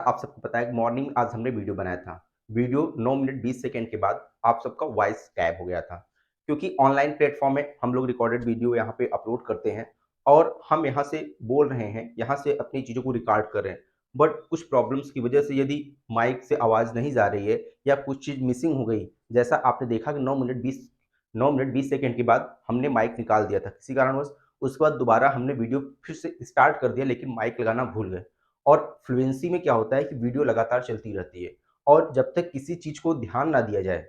आप सबको पता है कि मॉर्निंग में आज हमने वीडियो बनाया था। वीडियो 9 मिनट 20 सेकंड के बाद आप सबका वॉइस गायब हो गया था। क्योंकि ऑनलाइन प्लेटफ़ॉर्म में हम लोग रिकॉर्डेड वीडियो यहाँ पे अपलोड करते हैं और हम यहाँ से बोल रहे हैं, यहाँ से अपनी चीज़ों को रिकॉर्ड कर रहे हैं। बट कुछ प्रॉब्लम्स की वजह से यदि माइक से आवाज़ नहीं जा रही है या कुछ चीज़ मिसिंग हो गई, जैसा आपने देखा कि 9 मिनट 20 सेकंड के बाद हमने माइक निकाल दिया था किसी कारणवश। उसके बाद दोबारा हमने वीडियो फिर से स्टार्ट कर दिया लेकिन माइक लगाना भूल गए। और फ्लुएंसी में क्या होता है कि वीडियो लगातार चलती रहती है और जब तक किसी चीज़ को ध्यान ना दिया जाए,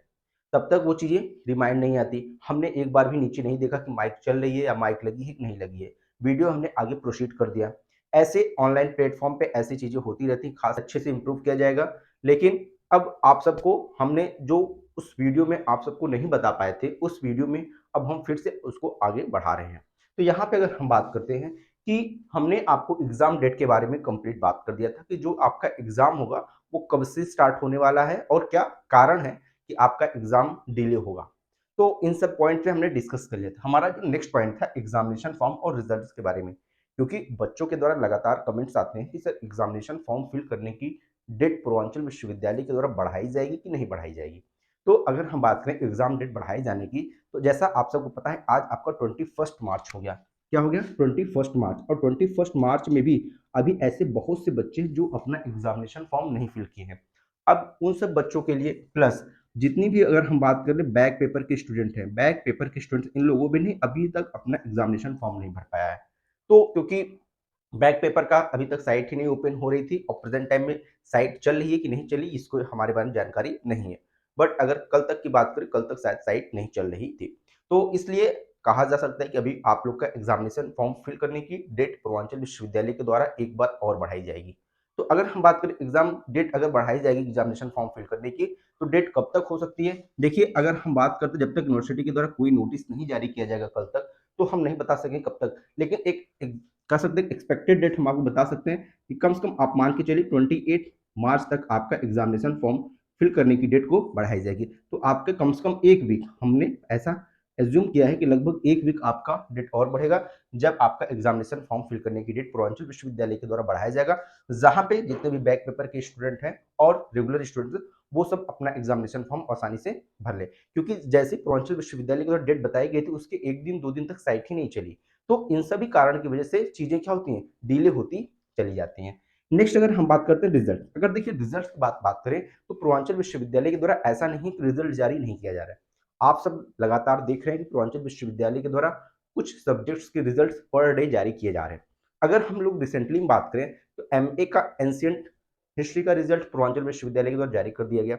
तब तक वो चीज़ें रिमाइंड नहीं आती। हमने एक बार भी नीचे नहीं देखा कि माइक चल रही है या माइक लगी है कि नहीं लगी है। वीडियो हमने आगे प्रोसीड कर दिया। ऐसे ऑनलाइन प्लेटफ़ॉर्म पे ऐसी चीज़ें होती रहती हैं, ख़ास अच्छे से इम्प्रूव किया जाएगा। लेकिन अब आप सबको हमने जो उस वीडियो में आप सबको नहीं बता पाए थे, उस वीडियो में अब हम फिर से उसको आगे बढ़ा रहे हैं। तो यहाँ पे अगर हम बात करते हैं कि हमने आपको एग्ज़ाम डेट के बारे में कंप्लीट बात कर दिया था कि जो आपका एग्ज़ाम होगा, वो कब से स्टार्ट होने वाला है और क्या कारण है कि आपका एग्ज़ाम डिले होगा। तो इन सब पॉइंट पे हमने डिस्कस कर लिया था। हमारा जो नेक्स्ट पॉइंट था एग्ज़ामिनेशन फॉर्म और रिज़ल्ट्स के बारे में। क्योंकि बच्चों के द्वारा लगातार कमेंट्स आते हैं कि सर एग्ज़ामिनेशन फॉर्म फिल करने की डेट पूर्वांचल विश्वविद्यालय के द्वारा बढ़ाई जाएगी कि नहीं बढ़ाई जाएगी? तो अगर हम बात करें एग्ज़ाम डेट बढ़ाए जाने की, तो जैसा आप सबको पता है आज आपका 21 मार्च हो गया। क्या हो गया? 21 मार्च और 21 मार्च में भी अभी ऐसे बहुत से बच्चे हैं जो अपना एग्ज़ामिनेशन फॉर्म नहीं फिल किए हैं। अब उन सब बच्चों के लिए प्लस जितनी भी अगर हम बात करें बैक पेपर के स्टूडेंट हैं, बैक पेपर के स्टूडेंट्स इन लोगों ने अभी तक अपना एग्ज़ामिनेशन फॉर्म नहीं भर पाया है। तो क्योंकि बैक पेपर का अभी तक साइट ही नहीं ओपन हो रही थी और प्रेज़ेंट टाइम में साइट चल रही है कि नहीं चली इसको हमारे बारे में जानकारी नहीं है। बट अगर कल तक की बात करें, कल तक शायद साइट नहीं चल रही थी। तो इसलिए कहा जा सकता है कि अभी आप लोग का एग्ज़ामिनेशन फॉर्म फिल करने की डेट पूर्वांचल विश्वविद्यालय के द्वारा एक बार और बढ़ाई जाएगी। तो अगर हम बात करें एग्ज़ाम डेट अगर बढ़ाई जाएगी एग्ज़ामिनेशन फॉर्म फिल करने की, तो डेट कब तक हो सकती है? देखिए अगर हम बात करते हैं जब तक यूनिवर्सिटी के द्वारा कोई नोटिस नहीं जारी किया जाएगा कल तक, तो हम नहीं बता सकेंगे कब तक। लेकिन एक कह सकते हैं एक्सपेक्टेड डेट हम आपको बता सकते हैं कि कम से कम आप मान के चलिए 28 मार्च तक आपका एग्ज़ामिनेशन फॉर्म फिल करने की डेट को बढ़ाई जाएगी। तो आपके कम से कम 1 वीक हमने ऐसा एज़्यूम किया है कि लगभग 1 वीक आपका डेट और बढ़ेगा, जब आपका एग्ज़ामिनेशन फॉर्म फिल करने की डेट पूर्वांचल विश्वविद्यालय के द्वारा बढ़ाया जाएगा। जहाँ पे जितने भी बैक पेपर के स्टूडेंट हैं और रेगुलर स्टूडेंट्स वो सब अपना एग्ज़ामिनेशन फॉर्म आसानी से भर लें। क्योंकि जैसे पूर्वांचल विश्वविद्यालय की द्वारा डेट बताई गई थी उसके 1 दिन 2 दिन तक साइट ही नहीं चली। तो इन सभी कारण की वजह से चीज़ें क्या होती हैं, डिले होती चली जाती हैं। नेक्स्ट अगर हम बात करते हैं रिज़ल्ट, अगर देखिए रिज़ल्ट्स की बात करें तो पूर्वांचल विश्वविद्यालय के द्वारा ऐसा नहीं कि रिज़ल्ट जारी नहीं किया जा रहा है। आप सब लगातार देख रहे हैं कि पूर्वांचल विश्वविद्यालय के द्वारा कुछ सब्जेक्ट्स के रिज़ल्ट्स पर डे जारी किए जा रहे हैं। अगर हम लोग रिसेंटली में बात करें तो एमए का एंशिएंट हिस्ट्री का रिज़ल्ट पूर्वांचल विश्वविद्यालय के द्वारा जारी कर दिया गया।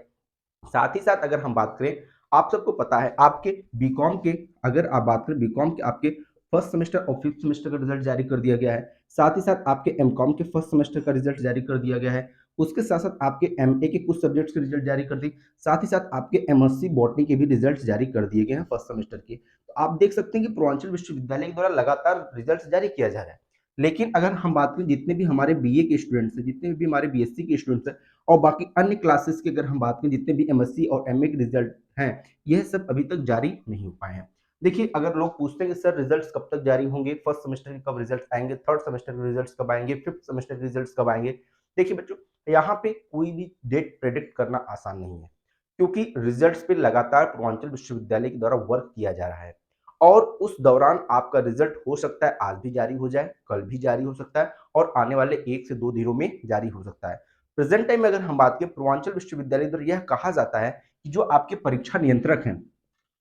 साथ ही साथ अगर हम बात करें, आप सबको पता है आपके बीकॉम के अगर आप बात करें बीकॉम के आपके फर्स्ट सेमेस्टर और फिफ्थ सेमेस्टर का रिजल्ट जारी कर दिया गया है। साथ ही साथ आपके एमकॉम के फर्स्ट सेमेस्टर का रिजल्ट जारी कर दिया गया है। उसके साथ साथ आपके एमए के कुछ सब्जेक्ट्स के रिजल्ट जारी कर दी। साथ ही साथ आपके एमएससी बॉटनी के भी रिजल्ट जारी कर दिए गए हैं फर्स्ट सेमेस्टर के। तो आप देख सकते हैं कि पूर्वांचल विश्वविद्यालय के द्वारा लगातार रिजल्ट जारी किया जा रहा है। लेकिन अगर हम बात करें जितने भी हमारे बीए के स्टूडेंट्स हैं, जितने भी हमारे बीएससी के स्टूडेंट्स हैं और बाकी अन्य क्लासेस की अगर हम बात करें जितने भी एमएससी और एमए के रिजल्ट हैं, यह सब अभी तक जारी नहीं हो पाए हैं। देखिए अगर लोग पूछते हैं कि सर रिजल्ट्स कब तक जारी होंगे, फर्स्ट सेमेस्टर के कब रिजल्ट्स आएँगे, थर्ड सेमेस्टर के रिजल्ट्स कब आएँगे, फिफ्थ सेमेस्टर के रिजल्ट्स कब आएँगे? देखिए बच्चों, यहाँ पे कोई भी डेट प्रेडिक्ट करना आसान नहीं है, क्योंकि रिजल्ट्स पे लगातार पूर्वांचल विश्वविद्यालय के द्वारा वर्क किया जा रहा है और उस दौरान आपका रिजल्ट हो सकता है आज भी जारी हो जाए, कल भी जारी हो सकता है और आने वाले 1 से 2 दिनों में जारी हो सकता है। प्रेजेंट टाइम में अगर हम बात करें पूर्वांचल विश्वविद्यालय द्वारा यह कहा जाता है कि जो आपके परीक्षा नियंत्रक हैं,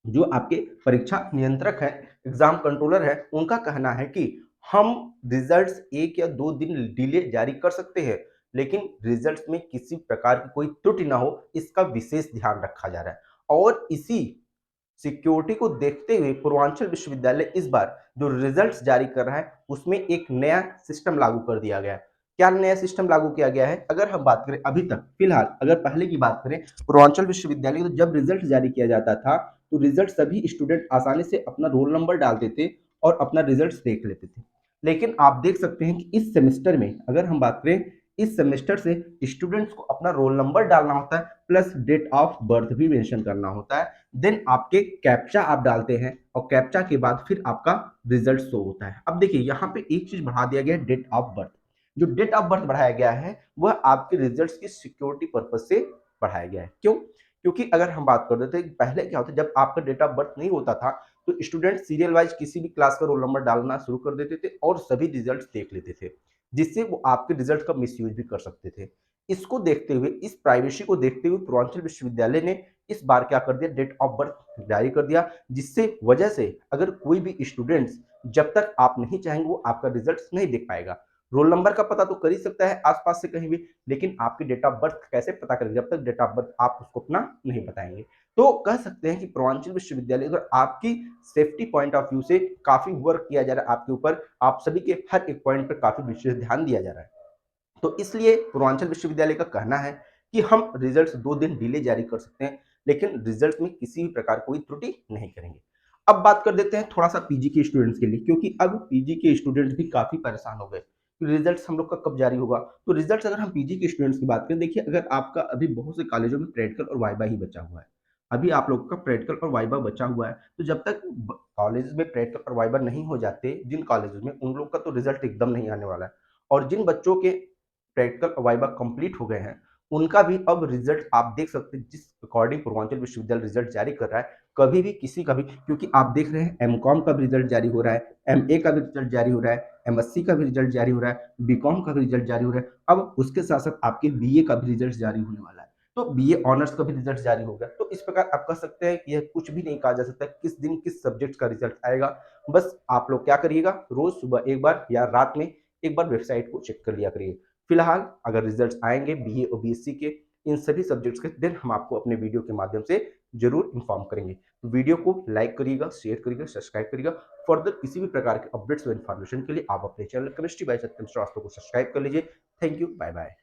जो आपके परीक्षा नियंत्रक हैं, एग्जाम कंट्रोलर है, उनका कहना है कि हम रिजल्ट्स 1 या 2 दिन डिले जारी कर सकते हैं, लेकिन रिजल्ट्स में किसी प्रकार की कोई त्रुटि ना हो, इसका विशेष ध्यान रखा जा रहा है। और इसी सिक्योरिटी को देखते हुए पूर्वांचल विश्वविद्यालय इस बार जो रिजल्ट्स जारी कर रहा है, उसमें एक नया सिस्टम लागू कर दिया गया है। क्या नया सिस्टम लागू किया गया है? अगर हम बात करें अभी तक फिलहाल अगर पहले की बात करें पूर्वांचल विश्वविद्यालय तो जब रिजल्ट जारी किया जाता था, तो रिजल्ट सभी स्टूडेंट आसानी से अपना रोल नंबर डालते थे और अपना रिजल्ट्स देख लेते थे। लेकिन आप देख सकते हैं कि इस सेमेस्टर में अगर हम बात करें, इस सेमेस्टर से स्टूडेंट्स को अपना रोल नंबर डालना होता है प्लस डेट ऑफ बर्थ भी मेंशन करना होता है। देन आपके कैप्चा आप डालते हैं और कैप्चा के बाद फिर आपका रिजल्ट शो होता है। अब देखिए यहाँ पे एक चीज बढ़ा दिया गया है, डेट ऑफ बर्थ। जो डेट ऑफ बर्थ बढ़ाया गया है वह आपके रिजल्ट्स की सिक्योरिटी पर्पज से बढ़ाया गया है। क्यों? क्योंकि अगर हम बात कर देते हैं पहले क्या होता, जब आपका डेट ऑफ बर्थ नहीं होता था तो स्टूडेंट सीरियल वाइज किसी भी क्लास का रोल नंबर डालना शुरू कर देते थे और सभी रिजल्ट देख लेते थे, जिससे वो आपके रिजल्ट का मिसयूज भी कर सकते थे। इसको देखते हुए, इस प्राइवेसी को देखते हुए पूर्वांचल विश्वविद्यालय ने इस बार क्या कर दिया, डेट ऑफ बर्थ जारी कर दिया, जिससे वजह से अगर कोई भी स्टूडेंट्स जब तक आप नहीं चाहेंगे वो आपका रिजल्ट नहीं देख पाएगा। रोल नंबर का पता तो कर ही सकता है आसपास से कहीं भी, लेकिन आपकी डेट ऑफ बर्थ कैसे पता करेगा जब तक डेट ऑफ बर्थ आप उसको अपना नहीं बताएंगे। तो कह सकते हैं कि पूर्वांचल विश्वविद्यालय अगर आपकी सेफ्टी पॉइंट ऑफ व्यू से काफी वर्क किया जा रहा है आपके ऊपर, आप सभी के हर एक पॉइंट पर काफी विशेष ध्यान दिया जा रहा है। तो इसलिए पूर्वांचल विश्वविद्यालय का कहना है कि हम रिजल्ट्स 2 दिन डिले जारी कर सकते हैं, लेकिन रिजल्ट में किसी भी प्रकार कोई त्रुटि नहीं करेंगे। अब बात कर देते हैं थोड़ा-सा पीजी के स्टूडेंट्स के लिए, क्योंकि अब पीजी के स्टूडेंट्स भी काफ़ी परेशान हो गए। रिजल्ट्स हम लोग का कब जारी होगा? तो रिजल्ट्स अगर हम पीजी के स्टूडेंट्स की बात करें, देखिए अगर आपका अभी बहुत से कॉलेजों में प्रैक्टिकल और वाइवा ही बचा हुआ है। अभी आप लोगों का प्रैक्टिकल और वाइवा बचा हुआ है, तो जब तक कॉलेज में प्रैक्टिकल और वाइवा नहीं हो जाते जिन कॉलेजेस में, उन लोग का तो रिजल्ट एकदम नहीं आने वाला है। और जिन बच्चों के प्रैक्टिकल और वाइवा कंप्लीट हो गए हैं, उनका भी अब रिजल्ट आप देख सकते हैं जिस अकॉर्डिंग पूर्वांचल विश्वविद्यालय रिजल्ट जारी कर रहा है, कभी भी किसी का भी, क्योंकि आप देख रहे हैं एमकॉम का भी रिजल्ट जारी हो रहा है, एमए का भी रिजल्ट जारी हो रहा है, एमएससी का भी रिजल्ट जारी हो रहा है, बीकॉम का भी रिजल्ट जारी हो रहा है, अब उसके साथ-साथ आपके बीए का भी रिजल्ट जारी होने वाला है। तो बीए ऑनर्स का भी रिजल्ट जारी होगा। तो इस प्रकार आप कह सकते हैं कि यह कुछ भी नहीं कहा जा सकता किस दिन किस सब्जेक्ट का रिजल्ट आएगा। बस आप लोग क्या करिएगा, रोज़ सुबह एक बार या रात में एक बार वेबसाइट को चेक कर लिया करिए। फिलहाल अगर रिजल्ट्स आएँगे बीए और बीएससी के, इन सभी सब्जेक्ट्स के, देन हम आपको अपने वीडियो के माध्यम से ज़रूर इन्फॉर्म करेंगे। वीडियो को लाइक करिएगा, शेयर करिएगा, सब्सक्राइब करिएगा। फर्दर किसी भी प्रकार के अपडेट्स और इन्फॉर्मेशन के लिए आप अपने channel chemistry by Satyam Shrivastava को सब्सक्राइब कर लीजिए। Thank you, bye bye.